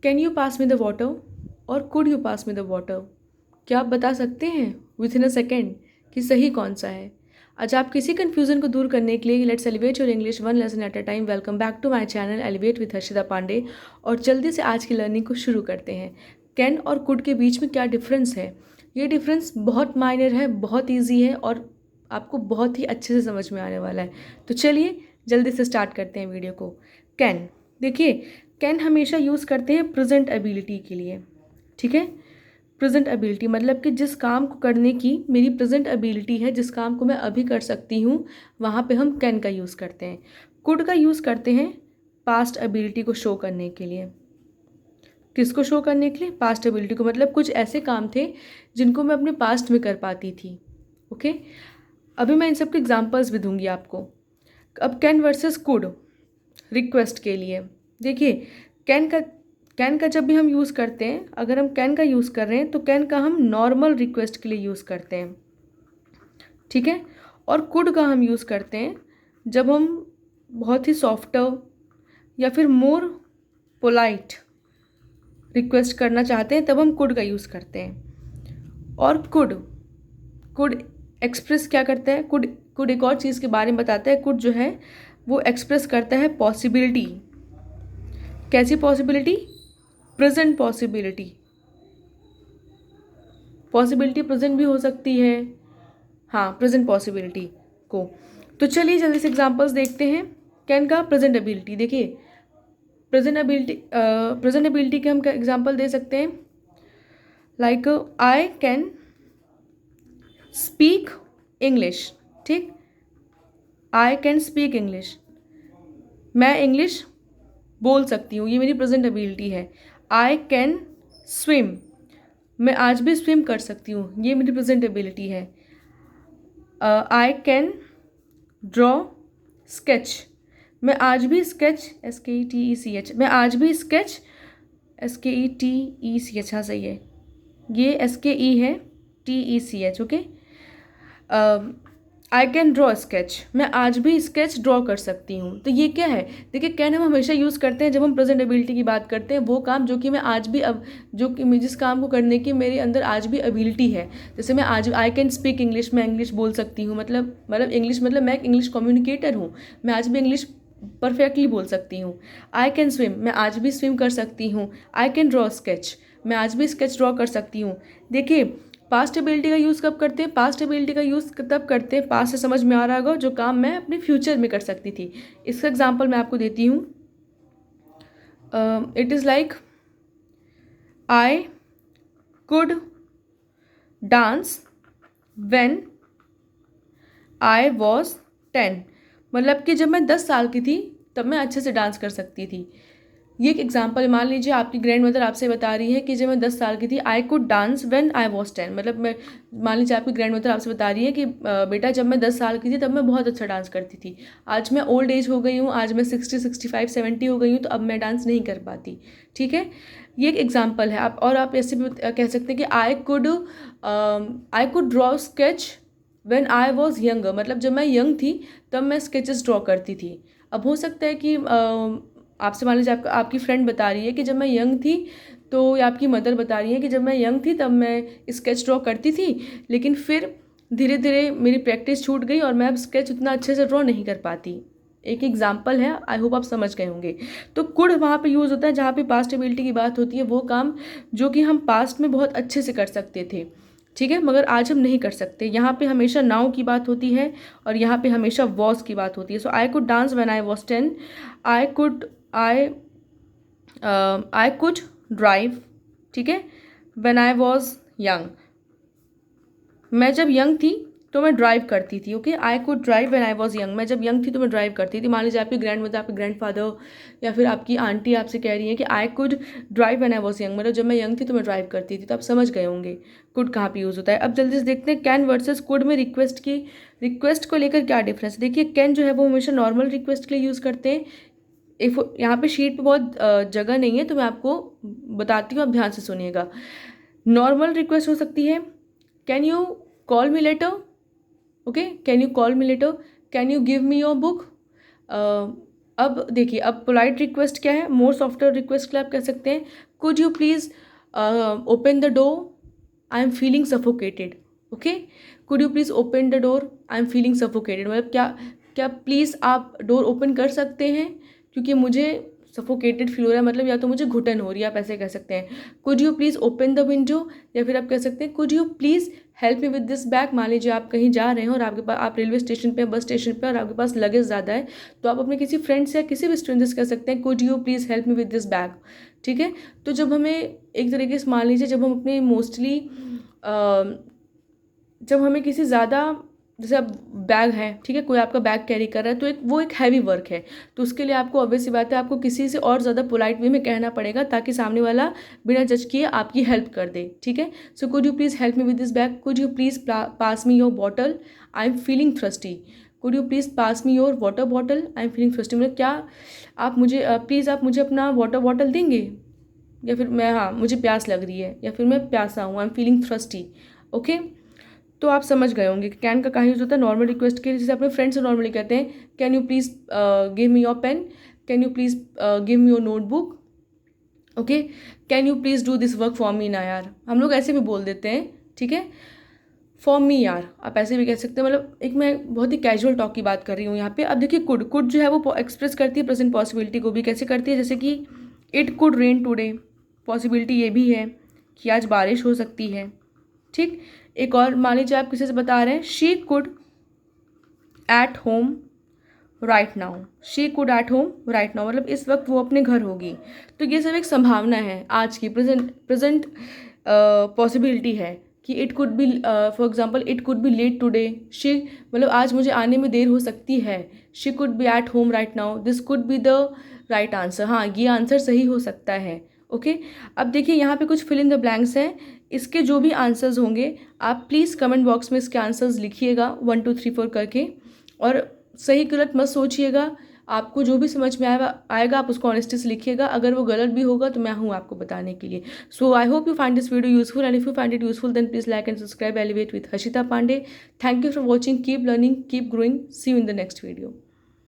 Can you pass me the water और could you pass me the water, क्या आप बता सकते हैं विथ इन अ सेकेंड कि सही कौन सा है? आज आप किसी कन्फ्यूजन को दूर करने के लिए let's elevate your English one lesson at a time. Welcome back to my channel elevate with Harshita Pandey. और जल्दी से आज की लर्निंग को शुरू करते हैं। कैन और कुड के बीच में क्या डिफरेंस है? ये डिफरेंस बहुत माइनर है, बहुत ईजी है और आपको बहुत ही अच्छे से समझ में आने वाला है। तो चलिए जल्दी से स्टार्ट करते हैं वीडियो को। कैन, देखिए कैन हमेशा यूज़ करते हैं प्रेजेंट एबिलिटी के लिए, ठीक है। प्रेजेंट एबिलिटी मतलब कि जिस काम को करने की मेरी प्रेजेंट एबिलिटी है, जिस काम को मैं अभी कर सकती हूँ, वहाँ पे हम कैन का यूज़ करते हैं। कुड का यूज़ करते हैं पास्ट एबिलिटी को शो करने के लिए। किसको शो करने के लिए? पास्ट एबिलिटी को, मतलब कुछ ऐसे काम थे जिनको मैं अपने पास्ट में कर पाती थी। ओके, अभी मैं इन सब के एग्जाम्पल्स भी दूंगी आपको। अब कैन वर्सेस कुड रिक्वेस्ट के लिए, देखिए कैन का जब भी हम यूज़ करते हैं, अगर हम कैन का यूज़ कर रहे हैं तो कैन का हम नॉर्मल रिक्वेस्ट के लिए यूज़ करते हैं, ठीक है। और कुड का हम यूज़ करते हैं जब हम बहुत ही सॉफ्टर या फिर मोर पोलाइट रिक्वेस्ट करना चाहते हैं, तब हम कुड का यूज़ करते हैं। और कुड एक्सप्रेस क्या करता है? कुड एक और चीज़ के बारे में बताता है। कुड जो है वो एक्सप्रेस करता है पॉसिबिलिटी। कैसी possibility? Present possibility. Possibility present भी हो सकती है, हाँ, प्रेजेंट पॉसिबिलिटी को। तो चलिए जल्दी से एग्जांपल्स देखते हैं। कैन का प्रेजेंट एबिलिटी, देखिए प्रेजेंट एबिलिटी के हम एग्जांपल दे सकते हैं, like I can speak English, ठीक। आई कैन स्पीक इंग्लिश, मैं इंग्लिश बोल सकती हूँ, ये मेरी प्रेजेंट एबिलिटी है। आई कैन स्विम, मैं आज भी स्विम कर सकती हूँ, ये मेरी प्रेजेंट एबिलिटी है। आई कैन ड्रॉ स्केच, मैं आज भी स्केच SKETECH, मैं आज भी स्केच SKETECH, हाँ सही है, ये SKE है TECH, okay. I can draw sketch, मैं आज भी स्केच ड्रॉ कर सकती हूँ। तो ये क्या है? देखिए कैन हम हमेशा यूज़ करते हैं जब हम प्रेजेंट एबिलिटी की बात करते हैं, वो काम जो कि मैं आज भी जो कि जिस काम को करने की मेरे अंदर आज भी एबिलिटी है। जैसे मैं आज आई कैन स्पीक इंग्लिश, मैं इंग्लिश बोल सकती हूँ, मतलब इंग्लिश, मतलब मैं एक इंग्लिश कम्युनिकेटर हूँ, मैं आज भी इंग्लिश परफेक्टली बोल सकती हूँ। आई कैन स्विम, मैं आज भी स्विम कर सकती हूँ। आई कैन ड्रॉ स्केच, मैं आज भी स्केच ड्रॉ कर सकती हूँ। देखिए पास्ट एबिलिटी का यूज़ कब करते हैं? पास्ट एबिलिटी का यूज़ तब करते हैं, पास्ट से समझ में आ रहा होगा, जो काम मैं अपने फ्यूचर में कर सकती थी। इसका एग्जांपल मैं आपको देती हूँ। It is like I could dance when I was 10, मतलब कि जब मैं 10 साल की थी तब मैं अच्छे से डांस कर सकती थी। ये एक एग्जांपल, मान लीजिए आपकी ग्रैंड मदर आपसे बता रही है कि जब मैं 10 साल की थी आई could dance when I was 10, मतलब मैं, मान लीजिए आपकी ग्रैंड मदर आपसे बता रही है कि बेटा जब मैं 10 साल की थी तब मैं बहुत अच्छा डांस करती थी, आज मैं ओल्ड एज हो गई हूँ, आज मैं 60 65 70 हो गई हूँ, तो अब मैं डांस नहीं कर पाती, ठीक है। ये एक एग्जाम्पल है। आप और आप ऐसे भी कह सकते हैं कि I could draw sketch when I was younger, मतलब जब मैं यंग थी तब मैं स्केचेस ड्रॉ करती थी। अब हो सकता है कि आपसे, मान लीजिए आपकी फ्रेंड बता रही है कि जब मैं यंग थी, तो या आपकी मदर बता रही है कि जब मैं यंग थी तब मैं स्केच ड्रॉ करती थी, लेकिन फिर धीरे धीरे मेरी प्रैक्टिस छूट गई और मैं अब स्केच उतना अच्छे से ड्रॉ नहीं कर पाती। एक एग्जाम्पल है, आई होप आप समझ गए होंगे। तो कुड वहाँ पे यूज़ होता है जहाँ पे पास्ट एबिलिटी की बात होती है, वो काम जो कि हम पास्ट में बहुत अच्छे से कर सकते थे, ठीक है, मगर आज हम नहीं कर सकते। यहाँ पे हमेशा नाउ की बात होती है और यहाँ पे हमेशा वॉज की बात होती है। So I could dance when I was 10, I could I could drive, ठीक है, व्हेन आई वॉज यंग, मैं जब यंग थी तो मैं ड्राइव करती थी, okay. I could drive when I was young, मैं जब यंग थी तो मैं ड्राइव करती थी। मान लीजिए आपकी ग्रैंड मदर, आपके ग्रैंड फादर या फिर आपकी आंटी आपसे कह रही है कि आई could drive when I was young, मतलब जब मैं यंग थी तो मैं ड्राइव करती थी, तो आप समझ गए होंगे कुड कहाँ पे यूज़ होता है। अब जल्दी से देखते हैं कैन वर्सेस कुड में रिक्वेस्ट को लेकर क्या डिफरेंस है। देखिए कैन जो है वो हमेशा नॉर्मल रिक्वेस्ट के लिए यूज़ करते हैं। इफ यहाँ पे शीट पे बहुत जगह नहीं है तो मैं आपको बताती हूँ, आप ध्यान से सुनिएगा। नॉर्मल रिक्वेस्ट हो सकती है, can you call me later, okay, can you call me later, can you give me your book, अब देखिए, अब पोलाइट रिक्वेस्ट क्या है, मोर सॉफ्टर रिक्वेस्ट के लिए आप कह सकते हैं could you please open the door, I am feeling suffocated. Okay, could you please open the door, I am feeling suffocated, मतलब क्या क्या प्लीज़ आप डोर ओपन कर सकते हैं क्योंकि मुझे सफोकेटेड फील हो रहा है, मतलब या तो मुझे घुटन हो रही है, आप ऐसे कह सकते हैं। Could you please open the window, या फिर आप कह सकते हैं could you please help me with this bag. मान लीजिए आप कहीं जा रहे हैं और आपके पास, आप रेलवे स्टेशन पे, बस स्टेशन पे, और आपके पास लगेज ज़्यादा है, तो आप अपने किसी फ्रेंड से या किसी भी स्ट्रेंजर से कह सकते हैं could you please help me with this bag. ठीक है, तो जब हमें एक तरीके से, मान लीजिए जब हम अपने मोस्टली जब हमें किसी ज़्यादा, जैसे अब बैग है, ठीक है, कोई आपका बैग कैरी कर रहा है, तो वो एक हैवी वर्क है, तो उसके लिए आपको ऑब्वियस सी बात है आपको किसी से और ज़्यादा पोलाइट वे में कहना पड़ेगा ताकि सामने वाला बिना जज किए आपकी हेल्प कर दे। ठीक है, so could you please help me with this bag, could you please pass me your bottle, I am feeling thirsty. Could you please pass me your water bottle, I am feeling thirsty, मतलब क्या आप मुझे please आप मुझे अपना water bottle देंगे, या फिर मैं, हाँ मुझे प्यास लग रही है, या फिर मैं प्यासा हूँ, I am feeling thirsty. Okay, तो आप समझ गए होंगे कि कैन का कहाँ यूज होता है नॉर्मल रिक्वेस्ट के लिए, जैसे अपने फ्रेंड से नॉर्मली कहते हैं can you please give me your pen, can you please give me your notebook, okay, can you please do this work for me ना यार, हम लोग ऐसे भी बोल देते हैं। ठीक है, फॉर मी यार आप ऐसे भी कह सकते हैं, मतलब एक मैं बहुत ही कैजुअल टॉक की बात कर रही हूँ यहाँ पे। अब देखिए कुड, कुड जो है वो एक्सप्रेस करती है प्रेजेंट पॉसिबिलिटी को भी, कैसे करती है, जैसे कि it could rain today, possibility ये भी है कि आज बारिश हो सकती है। ठीक, एक और, मान लीजिए आप किसी से बता रहे हैं she could eight home right now, she could eight home right now, मतलब इस वक्त वो अपने घर होगी। तो ये सब एक संभावना है आज की, प्रेजेंट प्रेजेंट पॉसिबिलिटी है कि it could be, for example it could be late today, she मतलब आज मुझे आने में देर हो सकती है, she could be at home right now, this could be the right answer, हाँ ये आंसर सही हो सकता है। ओके, अब देखिए यहाँ पे कुछ फिल इन द ब्लैंक्स हैं, इसके जो भी आंसर्स होंगे आप प्लीज़ कमेंट बॉक्स में इसके आंसर्स लिखिएगा 1 2 3 4 करके, और सही गलत मत सोचिएगा, आपको जो भी समझ में आएगा आप उसको ऑनेस्टी से लिखिएगा, अगर वो गलत भी होगा तो मैं हूँ आपको बताने के लिए। So I hope you find this video useful, and if you find it useful then please like and subscribe elevate with Harshita Pandey. Thank you for watching, keep learning, keep growing, see you in the next video.